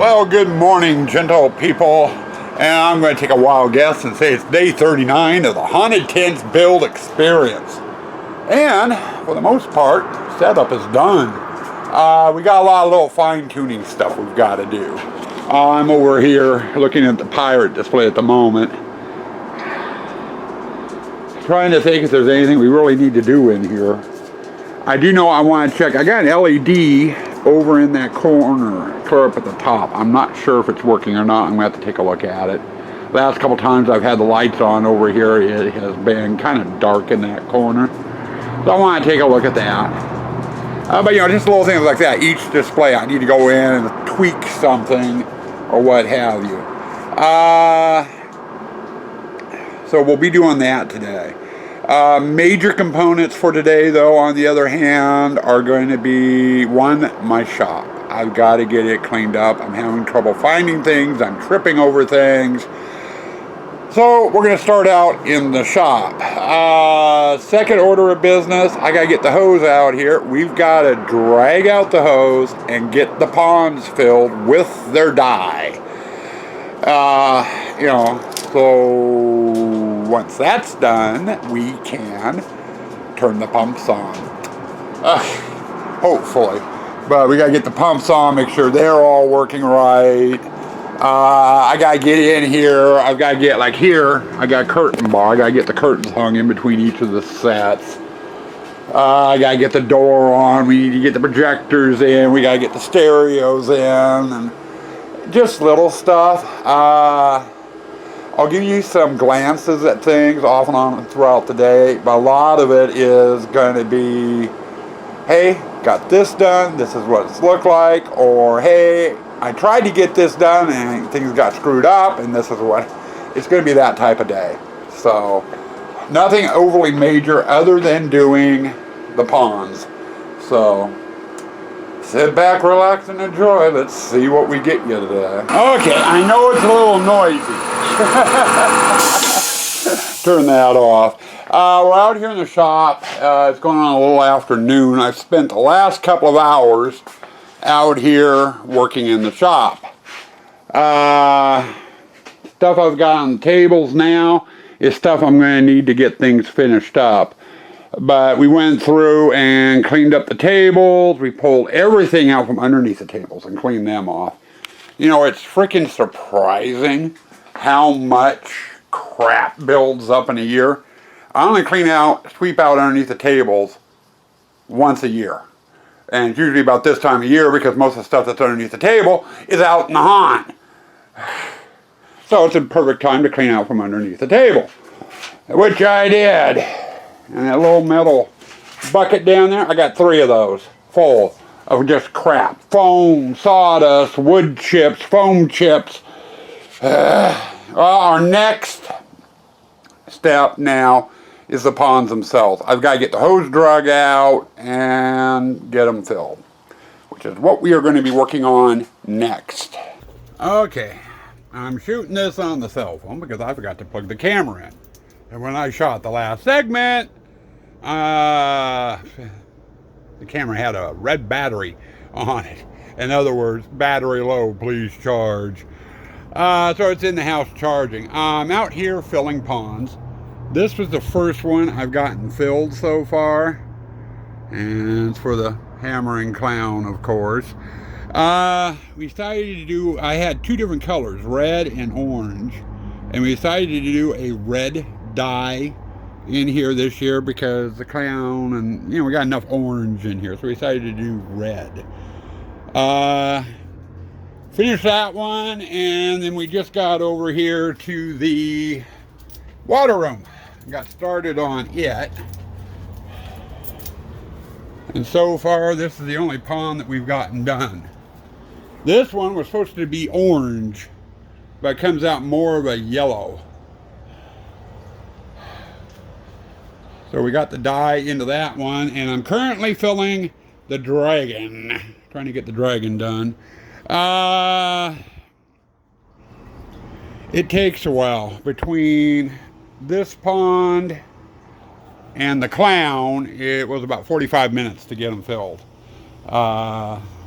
Well, good morning, gentle people. And I'm going to take a wild guess and say it's day 39 of the Haunted Tents build experience. And for the most part, setup is done. We got a lot of little fine-tuning stuff we've got to do. I'm over here looking at the pirate display at the moment, trying to think if there's anything we really need to do in here. I do know I want to check. I got an LED over in that corner, clear up at the top. I'm not sure if it's working or not. I'm going to have to take a look at it. Last couple times I've had the lights on over here, it has been kind of dark in that corner. So I want to take a look at that. But you know, just little things like that. Each display I need to go in and tweak something or what have you. So we'll be doing that today. Major components for today, though, on the other hand, are going to be, one, my shop. I've got to get it cleaned up. I'm having trouble finding things. I'm tripping over things. So we're going to start out in the shop. Second order of business, I got to get the hose out here. We've got to drag out the hose and get the ponds filled with their dye. You know, so once that's done, we can turn the pumps on. Hopefully. But we got to get the pumps on, make sure they're all working right. I got to get in here. I've got to get, like here, I got a curtain bar. I got to get the curtains hung in between each of the sets. I got to get the door on. We need to get the projectors in. We got to get the stereos in. And just little stuff. I'll give you some glances at things off and on throughout the day, but a lot of it is going to be, hey, got this done, this is what it's looked like, or hey, I tried to get this done and things got screwed up, and this is what, it's going to be that type of day. So, nothing overly major other than doing the ponds. So, sit back, relax, and enjoy. Let's see what we get you today. Okay, I know it's a little noisy. Turn that off. We're out here in the shop. It's going on a little after noon. I've spent the last couple of hours out here working in the shop. Stuff I've got on the tables now is stuff I'm going to need to get things finished up. But we went through and cleaned up the tables. We pulled everything out from underneath the tables and cleaned them off. You know, it's freaking surprising how much crap builds up in a year. I only sweep out underneath the tables once a year. And it's usually about this time of year because most of the stuff that's underneath the table is out in the haunt. So it's a perfect time to clean out from underneath the table, which I did. And that little metal bucket down there, I got 3 of those full of just crap. Foam, sawdust, wood chips, foam chips. Well, our next step now is the ponds themselves. I've got to get the hose drug out and get them filled, which is what we are going to be working on next. Okay, I'm shooting this on the cell phone because I forgot to plug the camera in. And when I shot the last segment, the camera had a red battery on it. In other words, battery low, please charge. So it's in the house charging. I'm out here filling ponds. This was the first one I've gotten filled so far. And it's for the Hammering Clown, of course. We decided to do, I had 2 different colors, red and orange. And we decided to do a red dye in here this year because the clown and, you know, we got enough orange in here. So we decided to do red. Finished that one, and then we just got over here to the water room. Got started on it. And so far, this is the only pond that we've gotten done. This one was supposed to be orange, but it comes out more of a yellow. So we got the dye into that one, and I'm currently filling the dragon. Trying to get the dragon done. It takes a while between this pond and the clown. It was about 45 minutes to get them filled.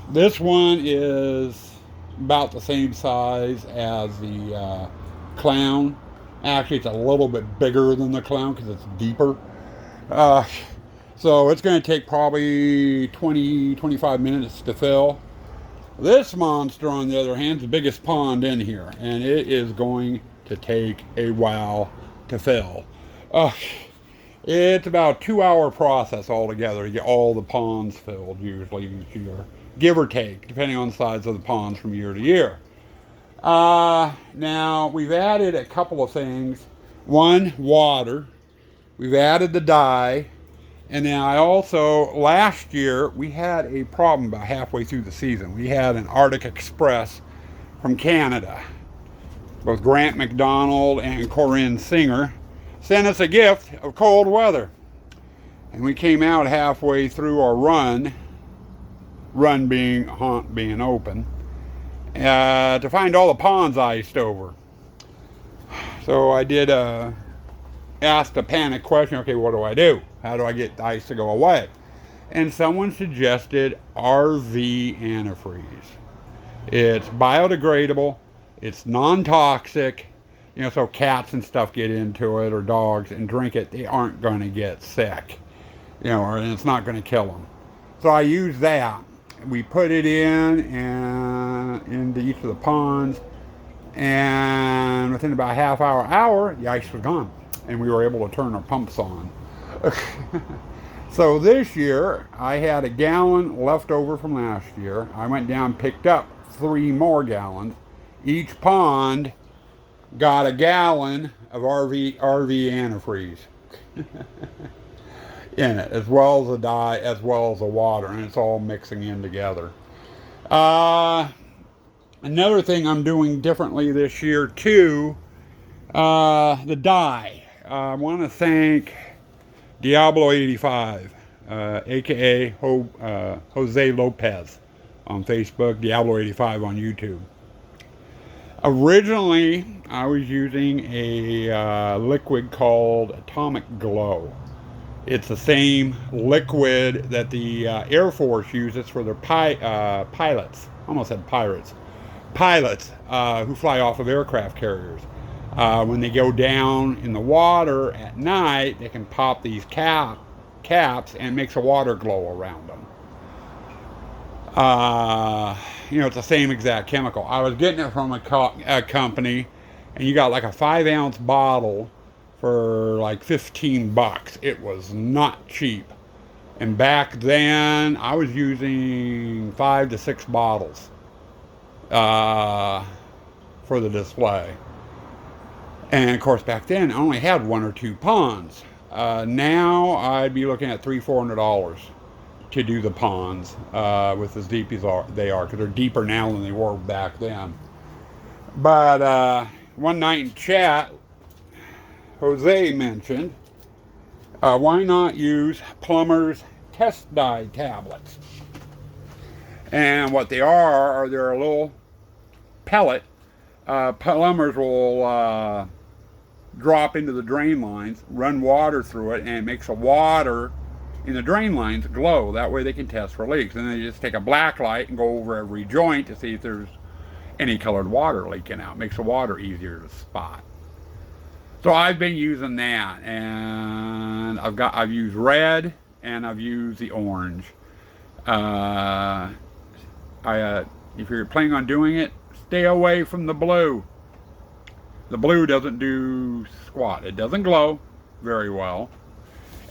This one is about the same size as the clown. Actually, it's a little bit bigger than the clown because it's deeper. Uh, so it's going to take probably 20-25 minutes to fill. This monster, on the other hand, is the biggest pond in here, and it is going to take a while to fill. Uh, it's about a 2-hour process altogether to get all the ponds filled, usually each year, give or take, depending on the size of the ponds from year to year. Now, we've added a couple of things. One, water. We've added the dye. And then I also, last year, we had a problem about halfway through the season. We had an Arctic Express from Canada. Both Grant McDonald and Corinne Singer sent us a gift of cold weather. And we came out halfway through our run being open, to find all the ponds iced over. So I did asked a panic question. Okay, what do I do? How do I get the ice to go away? And someone suggested RV antifreeze. It's biodegradable. It's non-toxic. You know, so cats and stuff get into it, or dogs, and drink it. They aren't going to get sick. You know, and it's not going to kill them. So I use that. We put it into each of the ponds, and within about a half hour, the ice was gone, and we were able to turn our pumps on. So this year, I had a gallon left over from last year. I went down and picked up 3 more gallons. Each pond got a gallon of RV antifreeze in it, as well as the dye, as well as the water, and it's all mixing in together. Another thing I'm doing differently this year too, the dye. I want to thank Diablo 85, aka Jose Lopez on Facebook, Diablo 85 on YouTube. Originally, I was using a liquid called Atomic Glow. It's the same liquid that the Air Force uses for their pilots. Almost said pirates. Pilots who fly off of aircraft carriers. When they go down in the water at night, they can pop these caps and it makes a water glow around them. You know, it's the same exact chemical. I was getting it from a company, and you got like a 5-ounce bottle for like $15. It was not cheap. And back then, I was using 5 to 6 bottles for the display. And of course, back then, I only had 1 or 2 ponds. Now, I'd be looking at $300-400 to do the ponds with as deep as they are, because they're deeper now than they were back then. But one night in chat, Jose mentioned, why not use Plumber's test dye tablets? And what they are they're a little pellet. Plumbers will drop into the drain lines, run water through it, and it makes the water in the drain lines glow. That way they can test for leaks. And then they just take a black light and go over every joint to see if there's any colored water leaking out. Makes the water easier to spot. So I've been using that, and I've used red and I've used the orange. If you're planning on doing it, stay away from the blue. The blue doesn't do squat. It doesn't glow very well.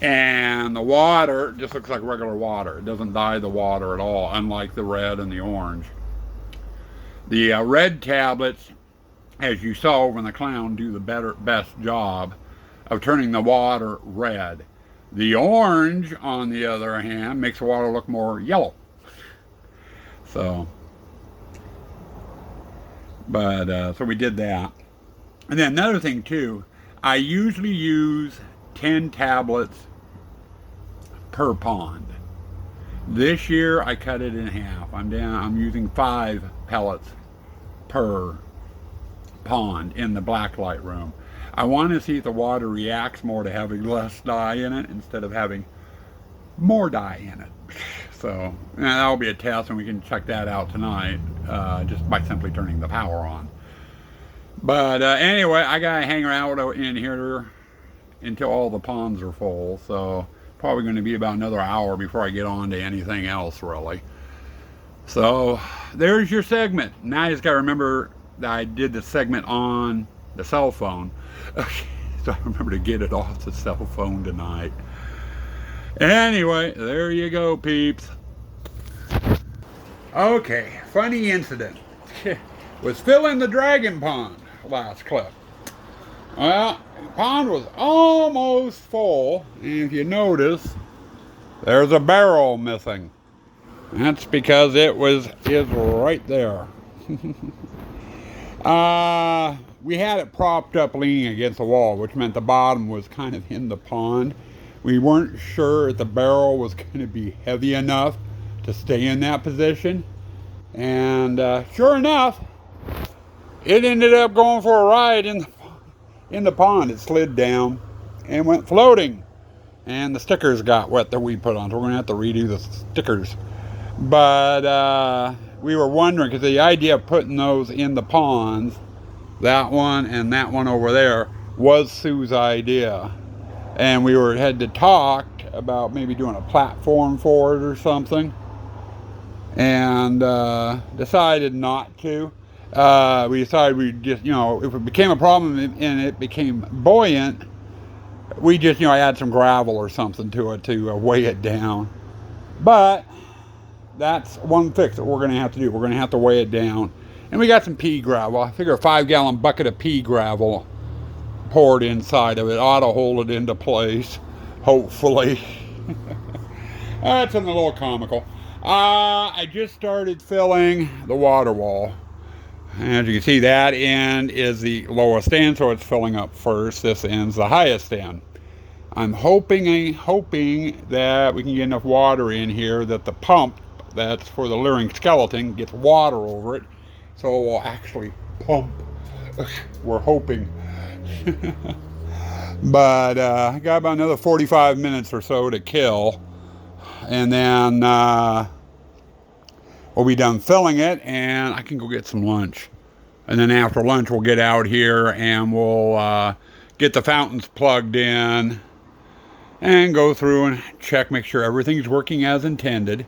And the water just looks like regular water. It doesn't dye the water at all, unlike the red and the orange. The red tablets, as you saw over in the clown, do the best job of turning the water red. The orange, on the other hand, makes the water look more yellow. So we did that. And then another thing too, I usually use 10 tablets per pond. This year I cut it in half. I'm using 5 pellets per pond in the blacklight room. I want to see if the water reacts more to having less dye in it instead of having more dye in it. So that'll be a test, and we can check that out tonight just by simply turning the power on. But anyway, I gotta hang around in here until all the ponds are full. So probably going to be about another hour before I get on to anything else, really. So there's your segment. Now I just got to remember that I did the segment on the cell phone. Okay, so I remember to get it off the cell phone tonight. Anyway, there you go, peeps. Okay, funny incident. Was filling the dragon pond last clip. Well, the pond was almost full, and if you notice, there's a barrel missing. That's because it is right there. We had it propped up leaning against the wall, which meant the bottom was kind of in the pond. We weren't sure if the barrel was going to be heavy enough to stay in that position. And sure enough, it ended up going for a ride in the pond. It slid down and went floating. And the stickers got wet that we put on, so we're going to have to redo the stickers. But we were wondering, because the idea of putting those in the ponds, that one and that one over there, was Sue's idea. And we had to talk about maybe doing a platform for it or something. And decided not to. We decided we'd just, if it became a problem and it became buoyant, we just, add some gravel or something to it to weigh it down. But that's one fix that we're going to have to do. We're going to have to weigh it down. And we got some pea gravel. I figure a 5-gallon bucket of pea gravel poured inside of it ought to hold it into place, hopefully. That's a little comical. I just started filling the water wall. As you can see, that end is the lowest end, so it's filling up first. This end's the highest end. I'm hoping that we can get enough water in here that the pump that's for the Leering skeleton gets water over it, so it will actually pump. We're hoping. But I got about another 45 minutes or so to kill, and then we'll be done filling it, and I can go get some lunch. And then after lunch, we'll get out here and we'll get the fountains plugged in and go through and check, make sure everything's working as intended.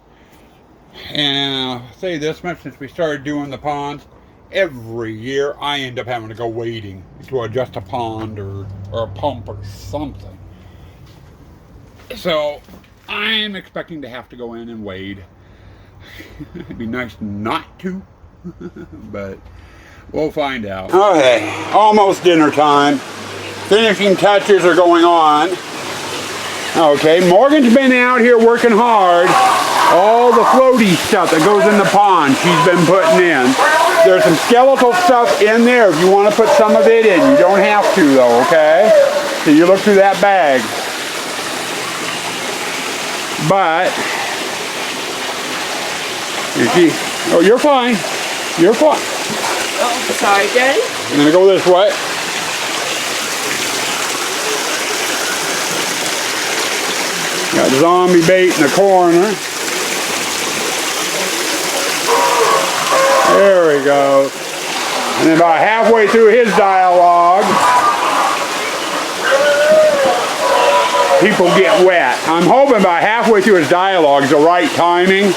And I'll say this much, since we started doing the ponds, every year I end up having to go wading to adjust a pond or a pump or something. So I'm expecting to have to go in and wade. It'd be nice not to, but we'll find out. Okay, almost dinner time. Finishing touches are going on. Okay, Morgan's been out here working hard. All the floaty stuff that goes in the pond she's been putting in. There's some skeletal stuff in there if you want to put some of it in. You don't have to though, okay? So you look through that bag. But you see, oh, you're fine. You're fine. Oh, sorry, Daddy. I'm gonna go this way. Got zombie bait in the corner. There we go. And then about halfway through his dialogue, people get wet. I'm hoping about halfway through his dialogue is the right timing.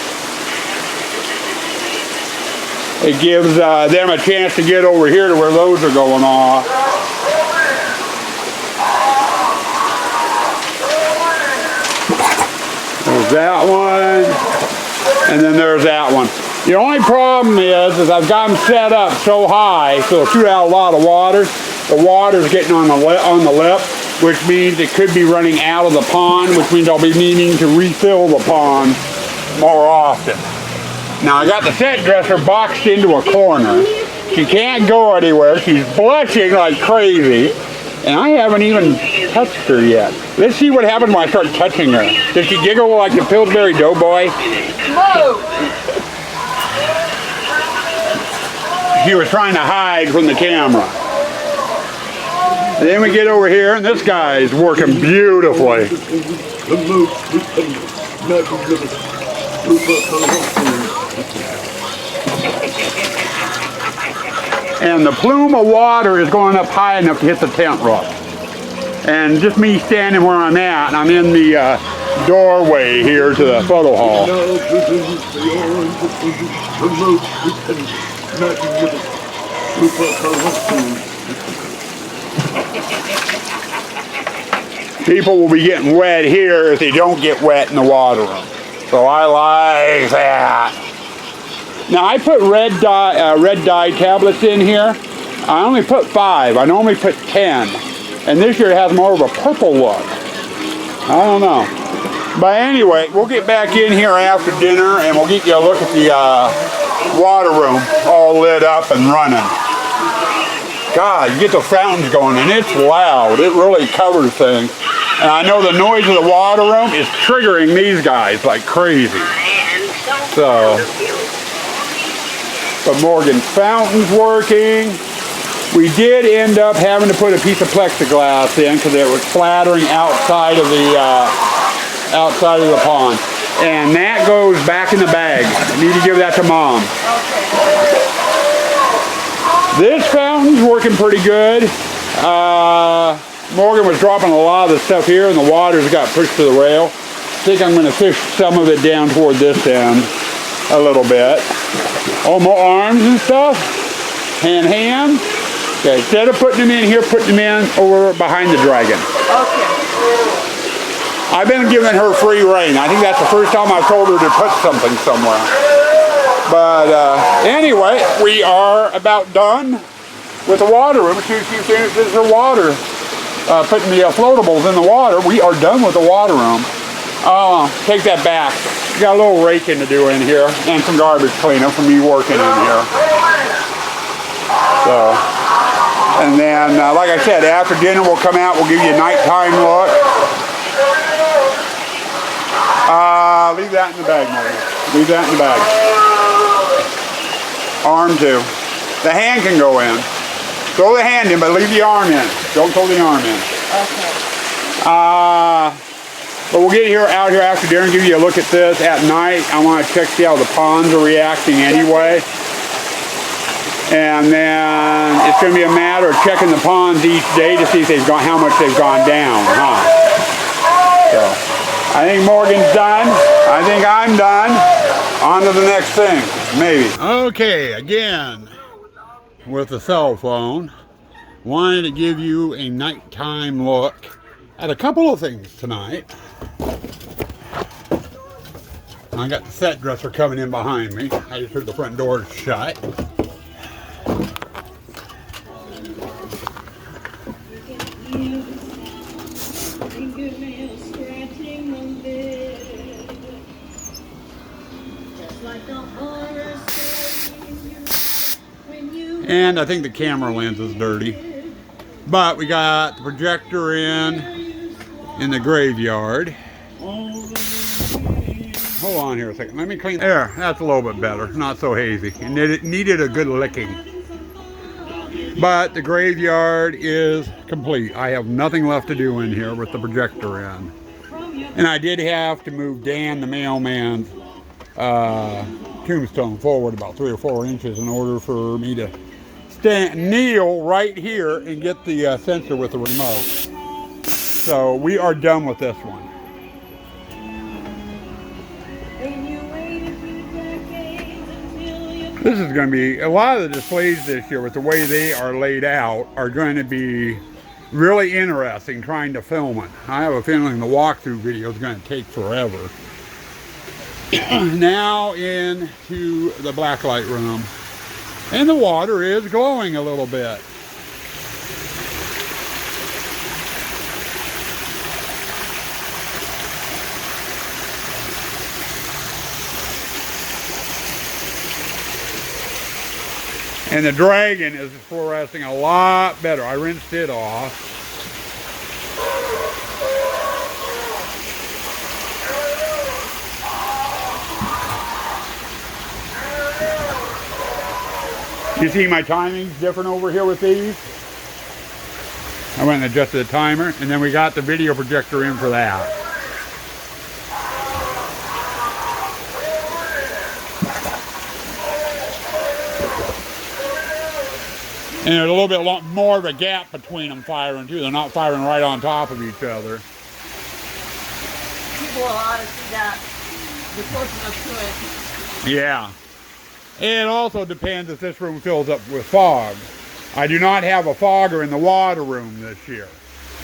It gives them a chance to get over here to where those are going off. There's that one, and then there's that one. The only problem is I've got them set up so high, so it'll shoot out a lot of water. The water's getting on the lip, which means it could be running out of the pond, which means I'll be needing to refill the pond more often. Now I got the set dresser boxed into a corner. She can't go anywhere. She's blushing like crazy. And I haven't even touched her yet. Let's see what happens when I start touching her. Does she giggle like the Pillsbury Doughboy? Whoa! She was trying to hide from the camera. And then we get over here, and this guy's working beautifully. And the plume of water is going up high enough to hit the tent roof. And just me standing where I'm at, and I'm in the doorway here to the photo hall. People will be getting wet here if they don't get wet in the water room. So I like that. Now I put red dye tablets in here. I only put 5. I normally put 10. And this year it has more of a purple look. I don't know. But anyway, we'll get back in here after dinner and we'll get you a look at the water room all lit up and running. God, you get the fountains going and it's loud. It really covers things. And I know the noise of the water room is triggering these guys like crazy. So, but Morgan's fountain's working. We did end up having to put a piece of plexiglass in because it was flattering outside of the pond. And that goes back in the bag. I need to give that to Mom. This fountain's working pretty good. Morgan was dropping a lot of the stuff here and the water's got pushed to the rail. I think I'm going to fish some of it down toward this end a little bit. Oh, more arms and stuff. Hands. Okay, instead of putting them in here, putting them in over behind the dragon. Okay. I've been giving her free rein. I think that's the first time I've told her to put something somewhere. But anyway, we are about done with the water room. As soon as she finishes her water, putting the floatables in the water, we are done with the water room. Take that back. Got a little raking to do in here and some garbage cleanup from me working in here. So, and then, like I said, after dinner we'll come out, we'll give you a nighttime look. Leave that in the bag, Mother. Leave that in the bag. Arm too. The hand can go in. Throw the hand in, but leave the arm in. Don't throw the arm in. Okay. But we'll get out here after dinner and give you a look at this at night. I want to check, see how the ponds are reacting anyway. And then it's going to be a matter of checking the ponds each day to see if they've gone, how much they've gone down, huh? So, I think Morgan's done. I think I'm done. On to the next thing, maybe. Okay, again, with the cell phone. Wanted to give you a nighttime look at a couple of things tonight. I got the set dresser coming in behind me. I just heard the front door shut. And I think the camera lens is dirty. But we got the projector in the graveyard. Hold on here a second. Let me clean. There, that's a little bit better. Not so hazy. It needed a good licking. But the graveyard is complete. I have nothing left to do in here with the projector in. And I did have to move Dan, the mailman's tombstone forward about 3 or 4 inches in order for me to kneel right here and get the sensor with the remote. So we are done with this one. This is going to be, a lot of the displays this year with the way they are laid out are going to be really interesting trying to film it. I have a feeling the walkthrough video is going to take forever. Now into the blacklight room. And the water is glowing a little bit. And the dragon is fluorescing a lot better. I rinsed it off. You see my timing's different over here with these? I went and adjusted the timer, and then we got the video projector in for that. And there's a little bit more of a gap between them firing too. They're not firing right on top of each other. People ought to see that. They're close enough to it. Yeah. It also depends if this room fills up with fog. I do not have a fogger in the water room this year.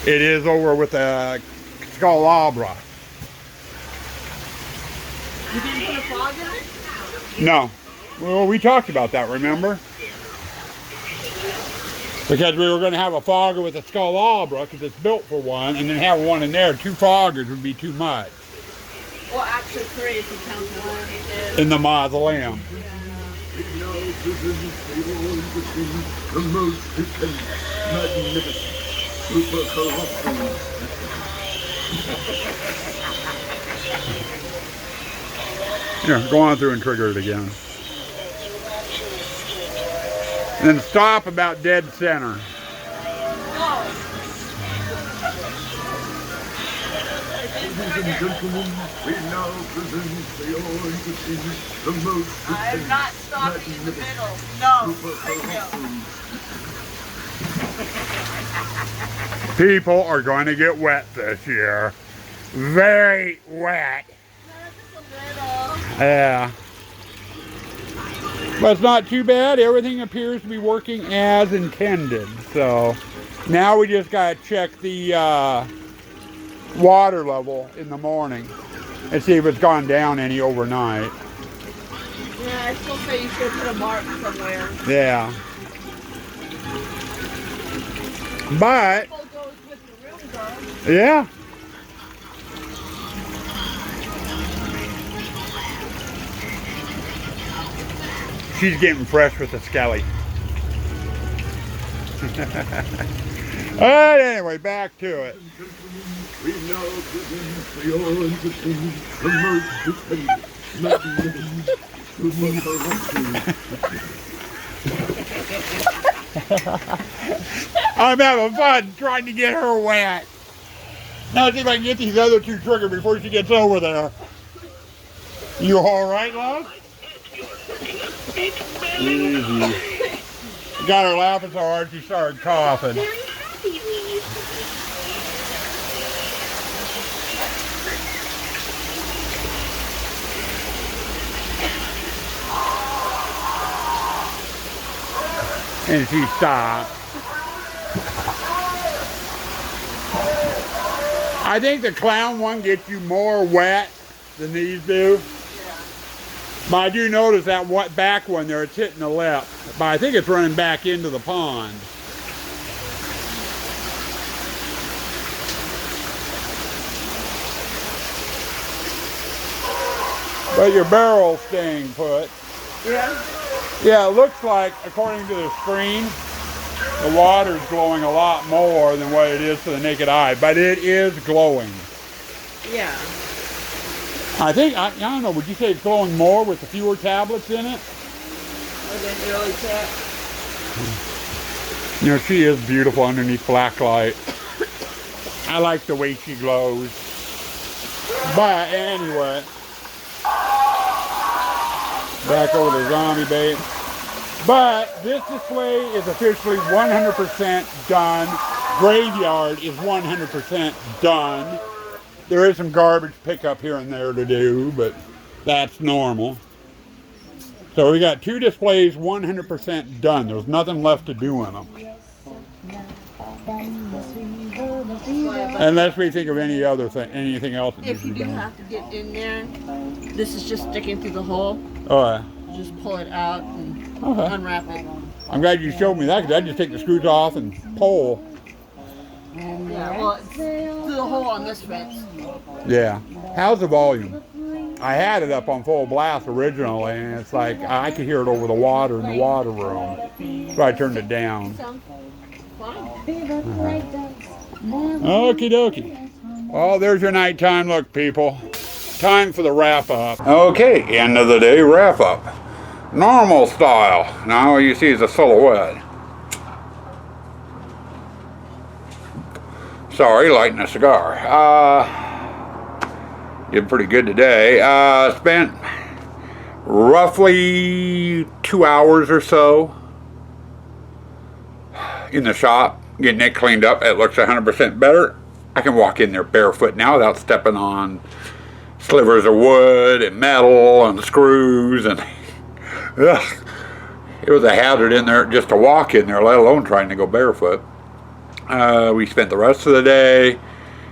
It is over with the Scalabra. You didn't put a fog in it? No. Well, we talked about that, remember? Because we were going to have a fogger with a Scalabra because it's built for one, and then have one in there. 2 foggers would be too much. Well, actually 3 if you count the one you did. In the mausoleum. Here, go on through and trigger it again. And then stop about dead center. Ladies and gentlemen, we now present for your entertainment the most I am not stopping in the middle. No, thank you. People are going to get wet this year. Very wet. Just a little. Yeah. But it's not too bad. Everything appears to be working as intended. So now we just got to check the water level in the morning and see if it's gone down any overnight. Yeah, I still say you should put a mark somewhere. Yeah. But, People goes with the room though. yeah. She's getting fresh with the skelly. Alright, anyway, back to it. We now present for your entertainment the most stupendous, magnificent, I'm having fun trying to get her wet. Now see if I can get these other 2 triggered before she gets over there. You alright, love? Easy. Got her laughing so hard she started coughing. And she stopped. I think the clown one gets you more wet than these do. But I do notice that back one there, it's hitting the lip. But I think it's running back into the pond. But your barrel's staying put. Yeah. Yeah, it looks like, according to the screen, the water's glowing a lot more than what it is to the naked eye. But it is glowing. Yeah. I think, I don't know, would you say it's glowing more with the fewer tablets in it? I didn't really check. You know, she is beautiful underneath black light. I like the way she glows. But anyway, back over to zombie bait. But this display is officially 100% done. Graveyard is 100% done. There is some garbage pickup here and there to do, but that's normal. So we got 2 displays 100% done. There's nothing left to do in them. Unless we think of any other thing, anything else that needs If to you be do done. have to get in there, this is just sticking through the hole. Oh, yeah. Just pull it out and Okay. unwrap it. I'm glad you showed me that because I just take the screws off and pull. Yeah, well, it's through the hole on this fence. Yeah. How's the volume? I had it up on full blast originally, and it's like I could hear it over the water in the water room. So I turned it down. Sounds fine. Okie dokie. Well, there's your nighttime look, people. Time for the wrap up. Okay, end of the day wrap up. Normal style. Now all you see is a silhouette. Sorry, lighting a cigar. Did pretty good today. Spent roughly 2 hours or so in the shop, getting it cleaned up. It looks 100% better. I can walk in there barefoot now without stepping on slivers of wood and metal and screws, and ugh, it was a hazard in there just to walk in there, let alone trying to go barefoot. We spent the rest of the day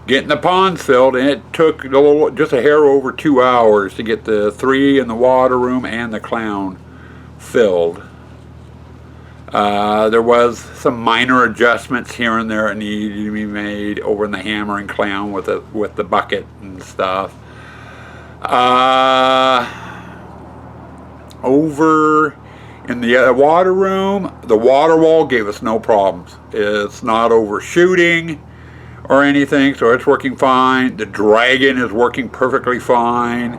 getting the ponds filled, and it took just a hair over 2 hours to get the 3 in the water room and the clown filled. There was some minor adjustments here and there that needed to be made over in the hammer and clown with the bucket and stuff. Over in the water room, the water wall gave us no problems. It's not overshooting or anything, so it's working fine. The dragon is working perfectly fine.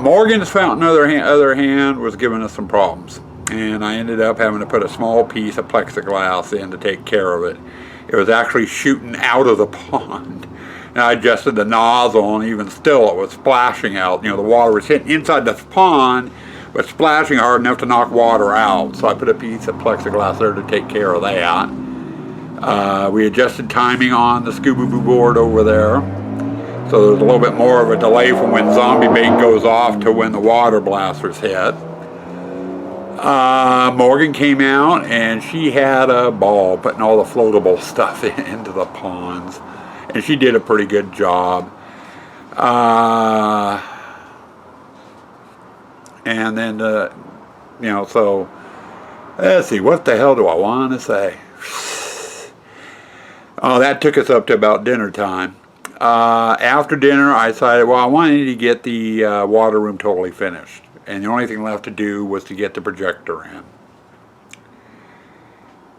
Morgan's fountain, on the other hand, was giving us some problems, and I ended up having to put a small piece of plexiglass in to take care of it. It was actually shooting out of the pond, and I adjusted the nozzle, and even still it was splashing out. You know, the water was hitting inside the pond, but splashing hard enough to knock water out. So I put a piece of plexiglass there to take care of that. We adjusted timing on the Scooby-Doo board over there, so there's a little bit more of a delay from when zombie bait goes off to when the water blasters hit. Morgan came out, and she had a ball putting all the floatable stuff into the ponds, and she did a pretty good job. And then, so let's see, what the hell do I want to say? Oh, that took us up to about dinner time. After dinner, I decided, well, I wanted to get the water room totally finished. And the only thing left to do was to get the projector in.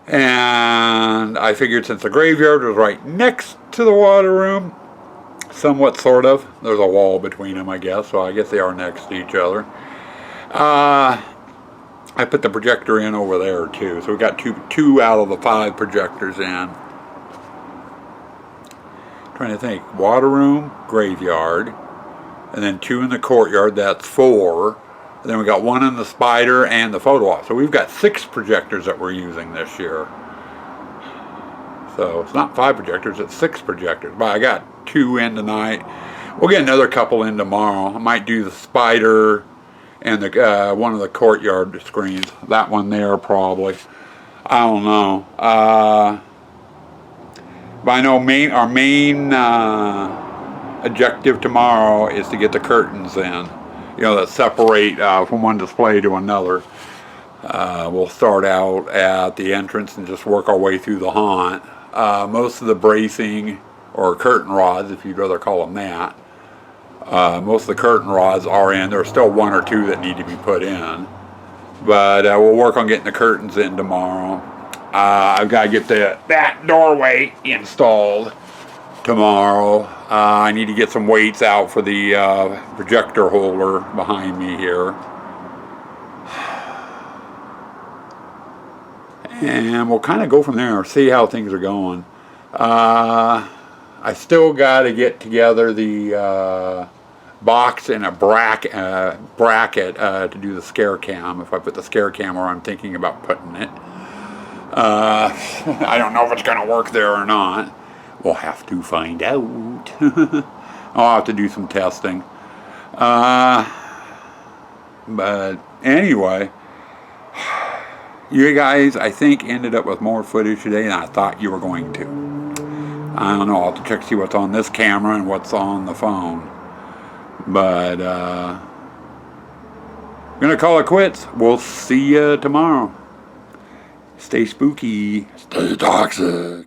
And I figured since the graveyard was right next to the water room, somewhat, sort of, there's a wall between them, I guess, so I guess they are next to each other. I put the projector in over there, too. So we got two out of the 5 projectors in. Trying to think, water room, graveyard, and then 2 in the courtyard, that's 4. And then we got 1 in the spider and the photo op. So we've got 6 projectors that we're using this year. So it's not 5 projectors, it's 6 projectors. But I got 2 in tonight. We'll get another couple in tomorrow. I might do the spider and the one of the courtyard screens. That one there probably. I don't know. But I know our main objective tomorrow is to get the curtains in, that separate from one display to another. We'll start out at the entrance and just work our way through the haunt. Most of the bracing, or curtain rods, if you'd rather call them that, most of the curtain rods are in. There's still 1 or 2 that need to be put in. But we'll work on getting the curtains in tomorrow. I've got to get that doorway installed tomorrow. I need to get some weights out for the projector holder behind me here. And we'll kind of go from there, see how things are going. I still got to get together the box and a bracket to do the scare cam. If I put the scare cam where I'm thinking about putting it. I don't know if it's going to work there or not. We'll have to find out. I'll have to do some testing. But anyway, you guys, I think, ended up with more footage today than I thought you were going to. I don't know. I'll have to check to see what's on this camera and what's on the phone. But I'm going to call it quits. We'll see you tomorrow. Stay spooky. Stay toxic.